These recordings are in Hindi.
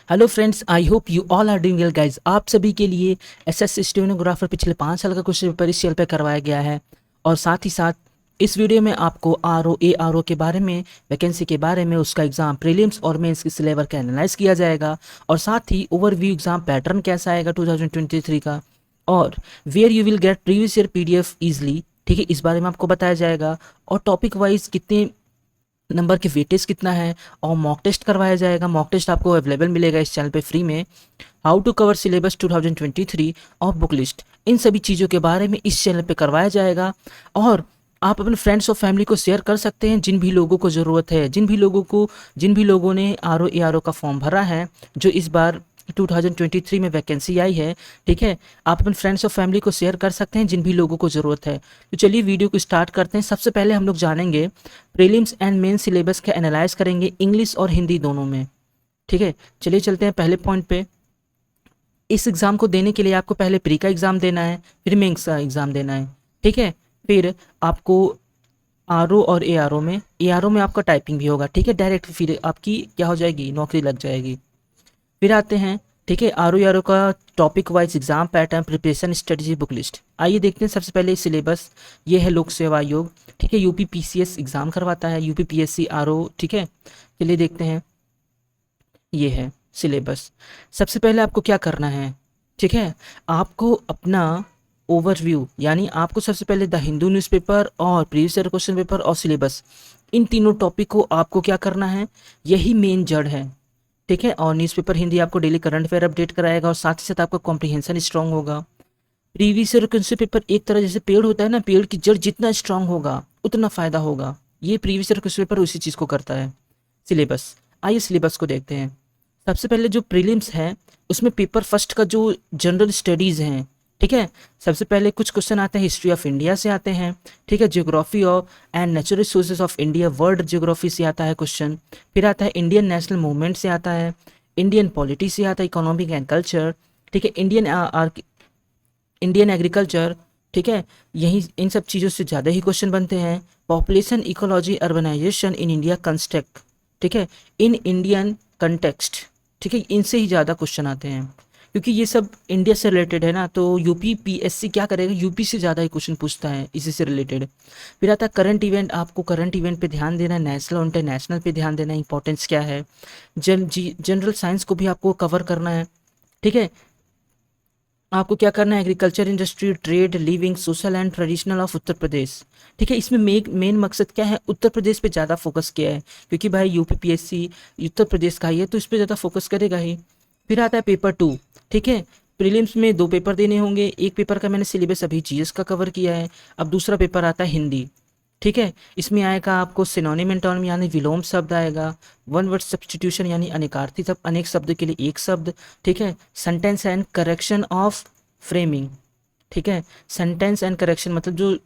Hello friends, I hope you all are doing well guys. आप सभी के लिए एसएस स्टेनोग्राफर पिछले 5 साल का क्वेश्चन पेपर इस चैनल पे करवाया गया है। और साथ ही साथ इस वीडियो में आपको आर ओ के बारे में, वैकेंसी के बारे में, उसका एग्जाम प्रीलिम्स और मेंस के सिलेबस का एनालाइज किया जाएगा। और साथ ही ओवरव्यू एग्जाम पैटर्न कैसा आएगा 2023 का, और where you will get previous year PDF easily, ठीक है, इस बारे में आपको बताया जाएगा। और टॉपिक वाइज कितने नंबर के वेटेज कितना है, और मॉक टेस्ट करवाया जाएगा। मॉक टेस्ट आपको अवेलेबल मिलेगा इस चैनल पे फ्री में। हाउ टू कवर सिलेबस 2023 और बुक लिस्ट, इन सभी चीज़ों के बारे में इस चैनल पे करवाया जाएगा। और आप अपने फ्रेंड्स और फैमिली को शेयर कर सकते हैं, जिन भी लोगों को ज़रूरत है, जिन भी लोगों ने आर ओ का फॉर्म भरा है, जो इस बार 2023 में वैकेंसी आई है, ठीक है। आप अपने फ्रेंड्स और फैमिली को शेयर कर सकते हैं, जिन भी लोगों को ज़रूरत है। तो चलिए वीडियो को स्टार्ट करते हैं। सबसे पहले हम लोग जानेंगे प्रीलिम्स एंड मेन सिलेबस का एनालाइज करेंगे, इंग्लिश और हिंदी दोनों में, ठीक है। चलिए चलते हैं पहले पॉइंट पे। इस एग्ज़ाम को देने के लिए आपको पहले प्री का एग्ज़ाम देना है, फिर मेंस का एग्ज़ाम देना है, ठीक है। फिर आपको आर ओ और ए आर ओ में आपका टाइपिंग भी होगा, ठीक है। डायरेक्ट फिर आपकी क्या हो जाएगी, नौकरी लग जाएगी। फिर आते हैं, ठीक है, आर ओ का topic wise exam pattern, preparation strategy, book list. आइए देखते हैं सबसे पहले सिलेबस। ये है लोक सेवा आयोग, ठीक है, यूपी पीसीएस एग्जाम करवाता है, यूपी पीएससी आर ओ, ठीक है। चलिए देखते हैं, ये है सिलेबस। सबसे पहले आपको क्या करना है, ठीक है, आपको अपना ओवरव्यू, यानी आपको सबसे पहले द हिंदू न्यूज़पेपर और प्रीवियस ईयर क्वेश्चन पेपर और सिलेबस, इन तीनों टॉपिक को आपको क्या करना है, यही मेन जड़ है, ठीक है। और न्यूज़पेपर हिंदी आपको डेली करंट अफेयर अपडेट कराएगा, और साथ ही साथ आपका कॉम्प्रिहेंशन स्ट्रांग होगा। प्रीवियस ईयर क्वेश्चन पेपर एक तरह जैसे पेड़ होता है ना, पेड़ की जड़ जितना स्ट्रांग होगा उतना फायदा होगा। ये प्रीवियस ईयर क्वेश्चन पेपर उसी चीज़ को करता है। सिलेबस, आइए सिलेबस को देखते हैं। सबसे पहले जो प्रीलिम्स है, उसमें पेपर फर्स्ट का जो जनरल स्टडीज़ हैं, ठीक है, सबसे पहले कुछ क्वेश्चन आते हैं हिस्ट्री ऑफ इंडिया से आते हैं, ठीक है। Geography of and natural resources of India, world geography से आता है क्वेश्चन। फिर आता है इंडियन नेशनल मूवमेंट से आता है, इंडियन पॉलिटी से आता है, इकोनॉमिक एंड कल्चर, ठीक है, इंडियन एग्रीकल्चर, ठीक है। यही इन सब चीज़ों से ज़्यादा ही क्वेश्चन बनते हैं। Population, ecology, urbanization in India construct, ठीक है, इन इंडियन कंटेक्स्ट, ठीक है, इनसे ही ज़्यादा क्वेश्चन आते हैं, क्योंकि ये सब इंडिया से रिलेटेड है ना। तो यूपी पीएससी क्या करेगा, यूपी से ज़्यादा ही क्वेश्चन पूछता है इसी से रिलेटेड। फिर आता है करंट इवेंट, आपको करंट इवेंट पे ध्यान देना है, नेशनल और इंटरनेशनल पे ध्यान देना है, इंपॉर्टेंस क्या है। जनरल साइंस को भी आपको कवर करना है, ठीक है। आपको क्या करना है, agriculture, industry, trade, living, social and traditional of Uttar Pradesh, ठीक है। इसमें मेन मकसद क्या है, उत्तर प्रदेश पे ज़्यादा फोकस किया है, क्योंकि भाई यूपी पीएससी उत्तर प्रदेश का ही है, तो इस पर ज़्यादा फोकस करेगा ही। फिर आता है पेपर 2, ठीक है। प्रीलिम्स में 2 पेपर देने होंगे, एक पेपर का मैंने सिलेबस अभी जीएस का कवर किया है। अब दूसरा पेपर आता है हिंदी, ठीक है। इसमें आएगा आपको सिनोनिम एंटोनिम यानी विलोम शब्द आएगा, वन वर्ड सब्स्टिट्यूशन यानी अनेकार्थी शब्द, अनेक शब्द के लिए एक शब्द, ठीक है। Sentence and correction of framing, ठीक है। सेंटेंस एंड करेक्शन मतलब जो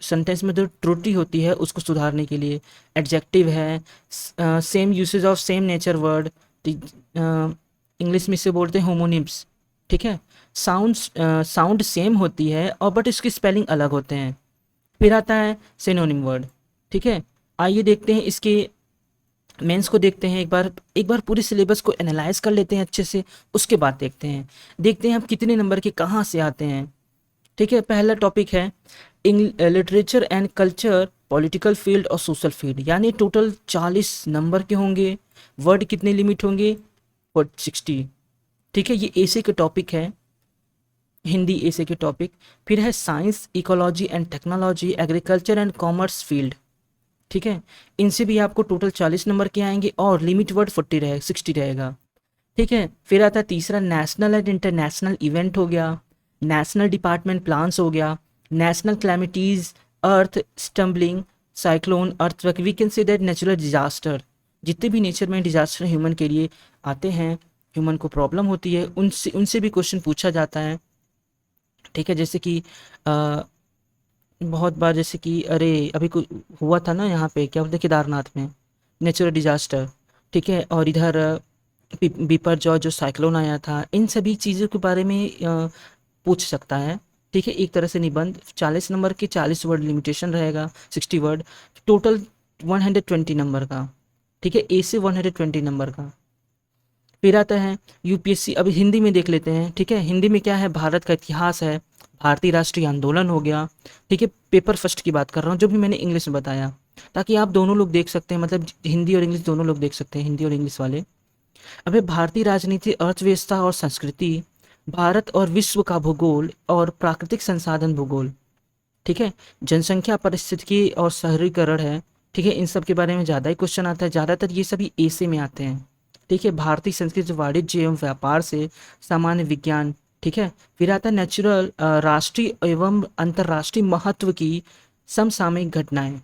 सेंटेंस में जो त्रुटि होती है उसको सुधारने के लिए। एडजेक्टिव है, same usage of same nature word, English में इसे बोलते हैं होमोनिम्स, ठीक है। साउंड सेम होती है और बट इसकी स्पेलिंग अलग होते हैं। फिर आता है सिनोनिम वर्ड, ठीक है। आइए देखते हैं इसके मेंस को, देखते हैं एक बार पूरे सिलेबस को एनालाइज कर लेते हैं अच्छे से, उसके बाद देखते हैं हम कितने नंबर के कहाँ से आते हैं, ठीक है। पहला टॉपिक है literature and culture, political field और सोशल फील्ड, यानी टोटल 40 नंबर के होंगे। वर्ड कितने लिमिट होंगे, 60, ठीक है। ये ऐसे के टॉपिक है, हिंदी ऐसे के टॉपिक। फिर है science, ecology and technology, agriculture and commerce field, ठीक है। इनसे भी आपको टोटल 40 नंबर के आएंगे, और लिमिट वर्ड 60 रहेगा, ठीक है। फिर आता है तीसरा नेशनल एंड इंटरनेशनल इवेंट हो गया, नेशनल डिपार्टमेंट प्लान्स हो गया, national calamities, earth stumbling, cyclone, earthquake, we can say that natural disaster, जितने भी नेचर में डिजास्टर ह्यूमन के लिए आते हैं, ह्यूमन को प्रॉब्लम होती है, उनसे उनसे भी क्वेश्चन पूछा जाता है, ठीक है। जैसे कि बहुत बार, जैसे कि अरे अभी कुछ हुआ था ना यहाँ पे, क्या बोलते हैं, केदारनाथ में नेचुरल डिजास्टर, ठीक है। और इधर बिपरजॉय जो साइक्लोन आया था, इन सभी चीज़ों के बारे में पूछ सकता है, ठीक है। एक तरह से निबंध 40 नंबर के 40 वर्ड लिमिटेशन रहेगा, 60 वर्ड टोटल 120 नंबर का, ठीक है, ए से 120 नंबर का। फिर आता है यूपीएससी, अभी हिंदी में देख लेते हैं। ठीक है, हिंदी में क्या है, भारत का इतिहास है, भारतीय राष्ट्रीय आंदोलन हो गया। ठीक है, पेपर फर्स्ट की बात कर रहा हूँ, जो भी मैंने इंग्लिश में बताया, ताकि आप दोनों लोग देख सकते हैं, मतलब हिंदी और इंग्लिश दोनों लोग देख सकते हैं, हिंदी और इंग्लिश वाले। अबे भारतीय राजनीति, अर्थव्यवस्था और संस्कृति, भारत और विश्व का भूगोल और प्राकृतिक संसाधन भूगोल। ठीक है, जनसंख्या, पारिस्थितिकी और शहरीकरण है। ठीक है, इन सब के बारे में ज़्यादा ही क्वेश्चन आता है, ज़्यादातर ये सभी ए से में आते हैं। ठीक है, भारतीय संस्कृति, वाणिज्य एवं व्यापार से, सामान्य विज्ञान। ठीक है, फिर आता है नेचुरल, राष्ट्रीय एवं अंतर्राष्ट्रीय महत्व की समसामयिक घटनाएं।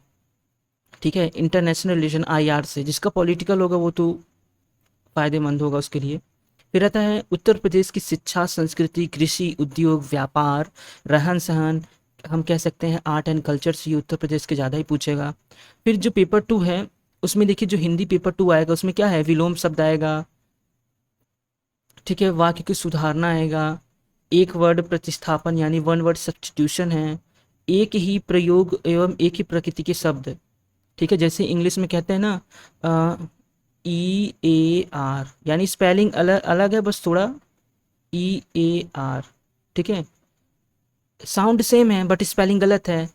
ठीक है, इंटरनेशनल रिलेशन आईआर से, जिसका पॉलिटिकल होगा वो तो फायदेमंद होगा उसके लिए। फिर आता है उत्तर प्रदेश की शिक्षा, संस्कृति, कृषि, उद्योग, व्यापार, रहन सहन, हम कह सकते हैं आर्ट एंड कल्चर से, ये उत्तर प्रदेश के ज़्यादा ही पूछेगा। फिर जो पेपर 2 है उसमें देखिए, जो हिंदी पेपर 2 आएगा उसमें क्या है, विलोम शब्द आएगा। ठीक है, वाक्य की सुधारना आएगा, एक वर्ड प्रतिस्थापन यानी वन वर्ड सब्स्टिट्यूशन है, एक ही प्रयोग एवं एक ही प्रकृति के शब्द। ठीक है, जैसे इंग्लिश में कहते हैं ना EAR, यानी स्पेलिंग अलग अलग है, बस थोड़ा EAR। ठीक है, साउंड सेम है बट स्पेलिंग गलत है।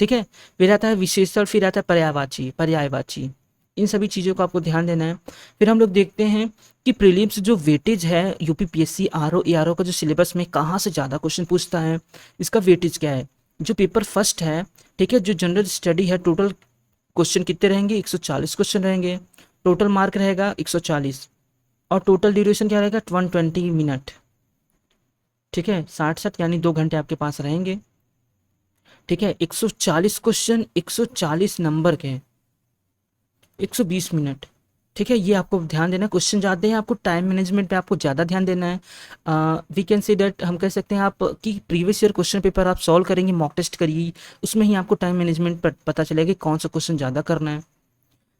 ठीक है, फिर आता है विशेषण, फिर आता है पर्यायवाची, पर्यायवाची, इन सभी चीज़ों को आपको ध्यान देना है। फिर हम लोग देखते हैं कि प्रीलिम्स जो वेटेज है यूपीपीएससी आरओ एआरओ का, जो सिलेबस में कहाँ से ज़्यादा क्वेश्चन पूछता है, इसका वेटेज क्या है। जो पेपर फर्स्ट है, ठीक है, जो जनरल स्टडी है, टोटल क्वेश्चन कितने रहेंगे, 140 क्वेश्चन रहेंगे, टोटल मार्क रहेगा 140, और टोटल ड्यूरेशन क्या रहेगा, 120 मिनट। ठीक है, 60 यानी 2 घंटे आपके पास रहेंगे। ठीक है, 140 क्वेश्चन, 140 नंबर के, 120 मिनट। ठीक है, ये आपको ध्यान देना है, क्वेश्चन ज़्यादा हैं, आपको टाइम मैनेजमेंट पे आपको ज़्यादा ध्यान देना है। वी कैन से दैट, हम कह सकते हैं आप कि प्रीवियस ईयर क्वेश्चन पेपर आप सॉल्व करेंगे, मॉक टेस्ट करिए, उसमें ही आपको टाइम मैनेजमेंट पता चलेगा कि कौन सा क्वेश्चन ज़्यादा करना है।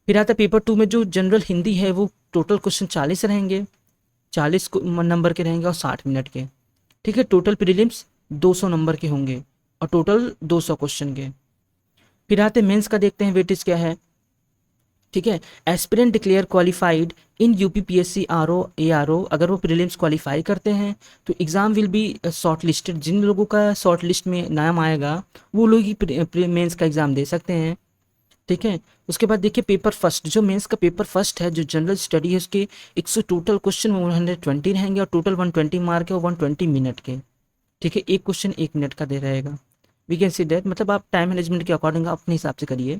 फिर आता है पेपर 2 में जो जनरल हिंदी है, वो टोटल क्वेश्चन 40 रहेंगे, 40 नंबर के रहेंगे और 60 मिनट के। ठीक है, टोटल प्रीलिम्स 200 नंबर के होंगे और टोटल 200 क्वेश्चन के। फिर आते मेंस का, देखते हैं वेटेज क्या है। ठीक है, aspirant declare qualified in UPPSC RO ARO, अगर वो प्रीलिम्स क्वालिफाई करते हैं तो exam will be shortlisted, जिन लोगों का शॉर्ट लिस्ट में नाम आएगा वो लोग ही मेंस का एग्ज़ाम दे सकते हैं। ठीक है, उसके बाद देखिए पेपर फर्स्ट, जो मेंस का पेपर फर्स्ट है, जो जनरल स्टडी है, उसके 100 टोटल क्वेश्चन 120 रहेंगे और टोटल 120 मार्क है और 120 मिनट के। ठीक है, एक क्वेश्चन 1 मिनट का दे रहेगा। वी कैन सी दैट, मतलब आप टाइम मैनेजमेंट के अकॉर्डिंग अपने हिसाब से करिए।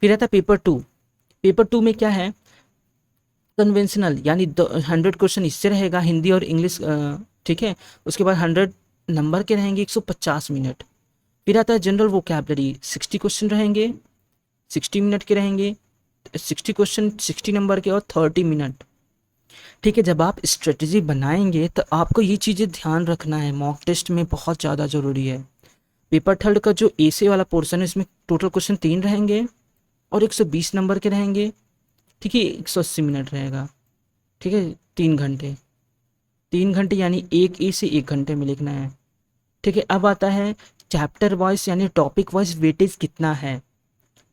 फिर आता है पेपर 2, पेपर 2 में क्या है, कन्वेंशनल, यानी 100 क्वेश्चन इससे रहेगा, हिंदी और इंग्लिश। ठीक है, उसके बाद 100 नंबर के रहेंगे, 150 मिनट। फिर आता है जनरल वोकैबलरी, 60 क्वेश्चन रहेंगे, 60 मिनट के रहेंगे, 60 क्वेश्चन 60 नंबर के और 30 मिनट। ठीक है, जब आप स्ट्रेटजी बनाएंगे तो आपको ये चीज़ें ध्यान रखना है, मॉक टेस्ट में बहुत ज़्यादा ज़रूरी है। पेपर थर्ड का जो एसे वाला पोर्शन है, इसमें टोटल क्वेश्चन 3 रहेंगे और 120 नंबर के रहेंगे। ठीक है, 180 मिनट रहेगा। ठीक है, 3 घंटे, 3 घंटे यानी एक ए से 1 घंटे में लिखना है। ठीक है, अब आता है चैप्टर वाइज यानी टॉपिक वाइज वेटेज कितना है।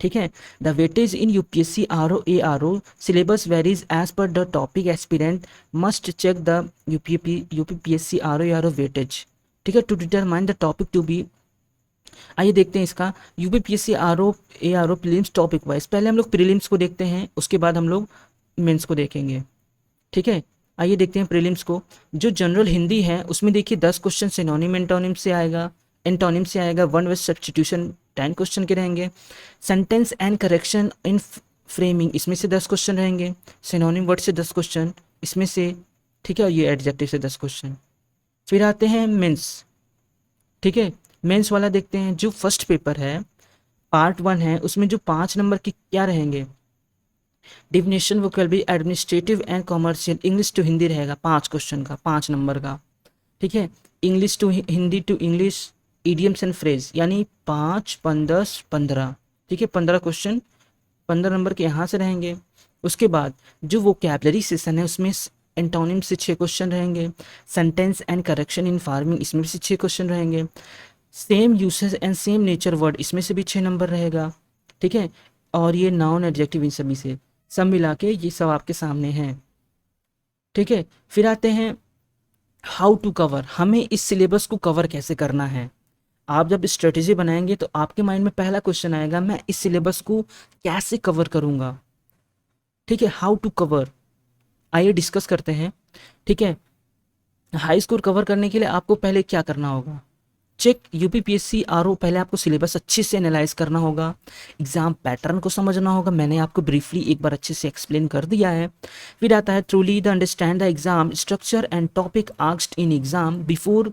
ठीक है, the weightage in UPSC RO ARO syllabus varies as per the topic, aspirant must check the UPPSC RO ARO weightage. ठीक है, to determine the topic to be. आइए देखते हैं इसका UPPSC RO ARO prelims topic wise. पहले हम लोग प्रीलिम्स को देखते हैं, उसके बाद हम लोग मेंस को देखेंगे। ठीक है, आइए देखते हैं प्रीलिम्स को। जो जनरल हिंदी है उसमें देखिए 10 क्वेश्चन सिनोनिम एंटोनिम से आएगा, एंटोनिम से आएगा, वन वर्ड सब्स्टिट्यूशन 10 क्वेश्चन के रहेंगे, sentence and correction in framing इसमें से 10 क्वेश्चन रहेंगे, सिनोनिम वर्ड से 10 क्वेश्चन इसमें से। ठीक है, और ये एडजेक्टिव से 10 क्वेश्चन। फिर आते हैं मेंस। ठीक है, मेंस वाला देखते हैं। जो फर्स्ट पेपर है, पार्ट 1 है, उसमें जो 5 नंबर के क्या रहेंगे, definition, vocabulary, administrative and commercial, English to Hindi रहेगा 5 क्वेश्चन का, 5 नंबर का। ठीक है, English to Hindi to English, idioms and phrase, यानी 5, 15, 15। ठीक है, 15 क्वेश्चन, 15 नंबर के यहाँ से रहेंगे। उसके बाद जो वोकैबुलरी सेशन है उसमें एंटोनिम से 6 क्वेश्चन रहेंगे, sentence and correction in farming इसमें से 6 क्वेश्चन रहेंगे, same usage and same nature word इसमें से भी 6 नंबर रहेगा। ठीक है, और ये नाउन एडजेक्टिव इन सभी से सब मिला के ये सब आपके सामने हैं। ठीक है, फिर आते हैं हाउ टू कवर, हमें इस सिलेबस को कवर कैसे करना है। आप जब स्ट्रेटेजी बनाएंगे तो आपके माइंड में पहला क्वेश्चन आएगा, मैं इस सिलेबस को कैसे कवर करूंगा। ठीक है, हाउ टू कवर, आइए डिस्कस करते हैं। ठीक है, हाई स्कोर कवर करने के लिए आपको पहले क्या करना होगा, चेक यूपीपीएससी आरओ, पहले आपको सिलेबस अच्छे से एनालाइज करना होगा, एग्जाम पैटर्न को समझना होगा, मैंने आपको ब्रीफली एक बार अच्छे से एक्सप्लेन कर दिया है। फिर आता है truly the understand the exam structure and topic asked in exam before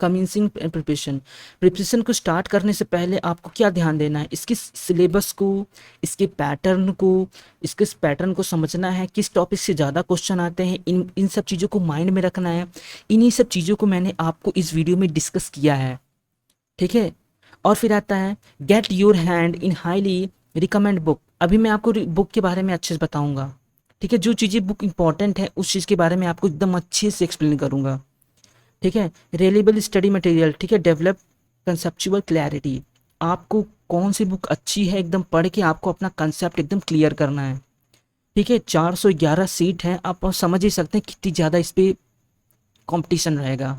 commencing preparation, preparation को स्टार्ट करने से पहले आपको क्या ध्यान देना है, इसके सिलेबस को, इसके पैटर्न को, इसके पैटर्न को समझना है, किस टॉपिक से ज़्यादा क्वेश्चन आते हैं, इन सब चीज़ों को माइंड में रखना है। इन्हीं सब चीज़ों को मैंने आपको इस वीडियो में डिस्कस किया है। ठीक है, और फिर आता है get your hand in highly recommend book, अभी मैं आपको बुक के बारे में अच्छे से बताऊंगा। ठीक है, जो चीज़ें बुक इंपॉर्टेंट है उस चीज़ के बारे में आपको एकदम अच्छे से एक्सप्लेन करूंगा। ठीक है, रिलेबल स्टडी मटेरियल, ठीक है, डेवलप कंसेप्चुअल क्लैरिटी, आपको कौन सी बुक अच्छी है एकदम पढ़ के आपको अपना कंसेप्ट एकदम क्लियर करना है। ठीक है, 411 सीट है, आप समझ ही सकते हैं कितनी ज़्यादा इस पर कॉम्पिटिशन रहेगा।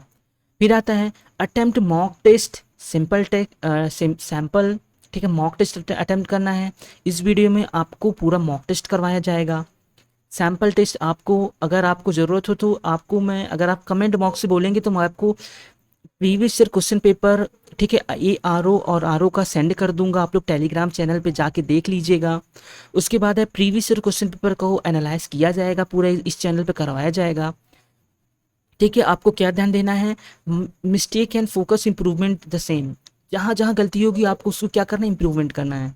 फिर आता है attempt mock test, simple sample. ठीक है, मॉक टेस्ट अटेम्प्ट करना है, इस वीडियो में आपको पूरा मॉक टेस्ट करवाया जाएगा। सैम्पल टेस्ट आपको, अगर आपको ज़रूरत हो तो आपको मैं, अगर आप कमेंट बॉक्स से बोलेंगे तो मैं आपको प्रीवियस ईयर क्वेश्चन पेपर, ठीक है, ये आरओ और आरओ का सेंड कर दूंगा, आप लोग टेलीग्राम चैनल पे जाके देख लीजिएगा। उसके बाद है प्रीवियस ईयर क्वेश्चन पेपर को एनालाइज किया जाएगा, पूरा इस चैनल पे करवाया जाएगा। ठीक है, आपको क्या ध्यान देना है, mistake and focus improvement the same, जहाँ जहाँ गलती होगी आपको उसको क्या करना है, इम्प्रूवमेंट करना है।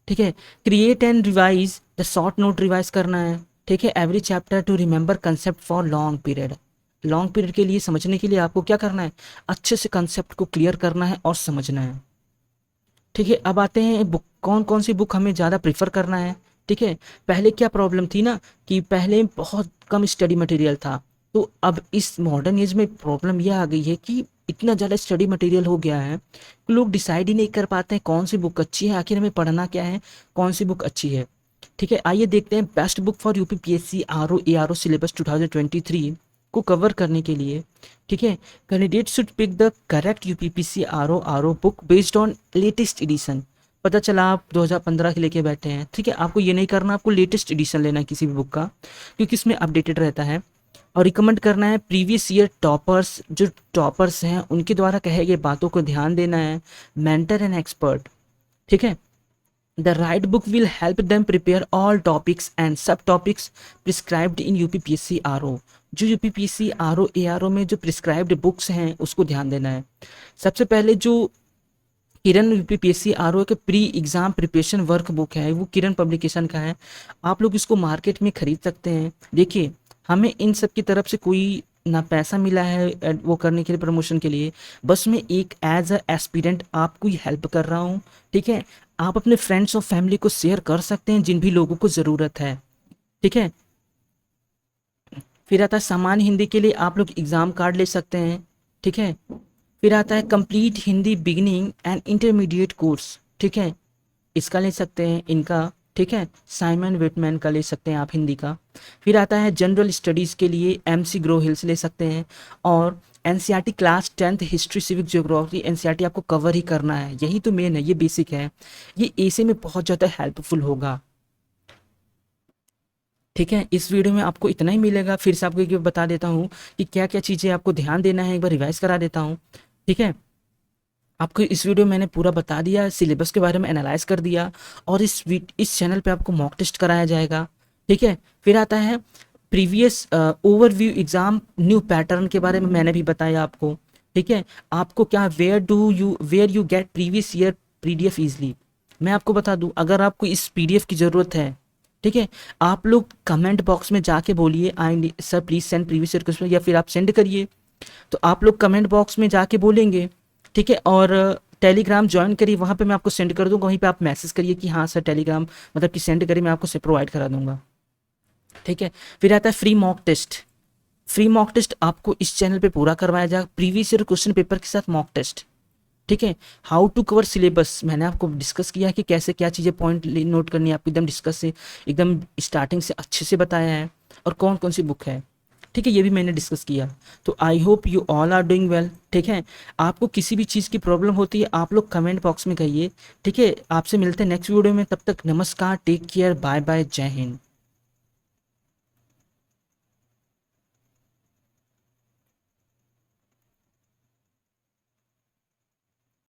ठीक है, create and revise the short note revise करना है। ठीक है, every chapter two remember concept for long period, long period के लिए समझने के लिए आपको क्या करना है, अच्छे से कंसेप्ट को क्लियर करना है और समझना है। ठीक है, अब आते हैं बुक, कौन कौन सी बुक हमें ज़्यादा प्रीफर करना है। ठीक है, पहले क्या प्रॉब्लम थी ना कि पहले बहुत कम स्टडी मटेरियल था, तो अब इस मॉडर्न एज में प्रॉब्लम यह आ गई है कि इतना ज़्यादा स्टडी मटेरियल हो गया है कि लोग डिसाइड ही नहीं कर पाते हैं कौन सी बुक अच्छी है, आखिर हमें पढ़ना क्या है, कौन सी बुक अच्छी है। ठीक है, आइए देखते हैं best book for UPPSC RO ARO syllabus 2023 को कवर करने के लिए। ठीक है, candidate should pick the correct UPPSC RO book based on latest edition, पता चला आप 2015 के लेके बैठे हैं। ठीक है, आपको ये नहीं करना, आपको लेटेस्ट एडिशन लेना है किसी भी बुक का, क्योंकि इसमें अपडेटेड रहता है। और रिकमेंड करना है प्रीवियस ईयर टॉपर्स, जो टॉपर्स हैं उनके द्वारा कहे गए बातों को ध्यान देना है, मेंटर एंड एक्सपर्ट। ठीक है, the right book will help them prepare all topics and sub topics prescribed in UPPSC RO, जो यूपीपीएससी आरओ एआरओ में जो प्रिस्क्राइब्ड बुक्स हैं उसको ध्यान देना है। सबसे पहले जो किरण यूपीपीएससी आरओ के pre exam preparation work book है, वो किरण पब्लिकेशन का है, आप लोग इसको मार्केट में खरीद सकते हैं। देखिए, हमें इन सब की तरफ से कोई ना पैसा मिला है वो करने के लिए, प्रमोशन के लिए, बस मैं एक एज अ एस्पिरेंट आपको ही हेल्प कर रहा हूँ। ठीक है, आप अपने फ्रेंड्स और फैमिली को शेयर कर सकते हैं जिन भी लोगों को ज़रूरत है। ठीक है, फिर आता है सामान्य हिंदी के लिए आप लोग एग्ज़ाम कार्ड ले सकते हैं। ठीक है, फिर आता है complete Hindi beginning and intermediate course. ठीक है, इसका ले सकते हैं, इनका। ठीक है, साइमन वेटमैन का ले सकते हैं आप हिंदी का। फिर आता है जनरल स्टडीज़ के लिए MC ग्रो हिल्स ले सकते हैं, और NCERT class 10th history civic geography NCERT आपको कवर ही करना है, यही तो मेन है, ये बेसिक है, ये ऐसे में बहुत ज़्यादा हेल्पफुल होगा। ठीक है, इस वीडियो में आपको इतना ही मिलेगा, फिर से आपको एक बार बता देता हूँ कि क्या क्या चीज़ें आपको ध्यान देना है, एक बार रिवाइज करा देता हूँ। ठीक है, आपको इस वीडियो में मैंने पूरा बता दिया, सिलेबस के बारे में एनालाइज कर दिया, और इस चैनल पे आपको मॉक टेस्ट कराया जाएगा। ठीक है, फिर आता है previous overview exam new pattern के बारे में मैंने भी बताया आपको। ठीक है, आपको क्या where you get previous year PDF easily, मैं आपको बता दूं, अगर आपको इस PDF की ज़रूरत है, ठीक है, आप लोग कमेंट बॉक्स में जाके बोलिए I sir please send previous year question, या फिर आप सेंड करिए, तो आप लोग कमेंट बॉक्स में जाके बोलेंगे। ठीक है, और टेलीग्राम ज्वाइन करिए, वहाँ पे मैं आपको सेंड कर दूँगा, वहीं पे आप मैसेज करिए कि हाँ सर टेलीग्राम मतलब कि सेंड करिए, मैं आपको से प्रोवाइड करा दूँगा। ठीक है, फिर आता है free mock test, free mock test आपको इस चैनल पे पूरा करवाया जाएगा, प्रीवियस ईयर क्वेश्चन पेपर के साथ मॉक टेस्ट। ठीक है, हाउ टू कवर सिलेबस मैंने आपको डिस्कस किया है कि कैसे क्या चीज़ें पॉइंट नोट करनी है आपको, एकदम डिस्कस से एकदम स्टार्टिंग से अच्छे से बताया है। और कौन कौन सी बुक है, ठीक है, ये भी मैंने डिस्कस किया। तो I hope you all are doing well, ठीक है। आपको किसी भी चीज़ की प्रॉब्लम होती है आप लोग कमेंट बॉक्स में कहिए, ठीक है। आपसे मिलते हैं नेक्स्ट वीडियो में, तब तक नमस्कार, टेक केयर, बाय बाय, जय हिंद।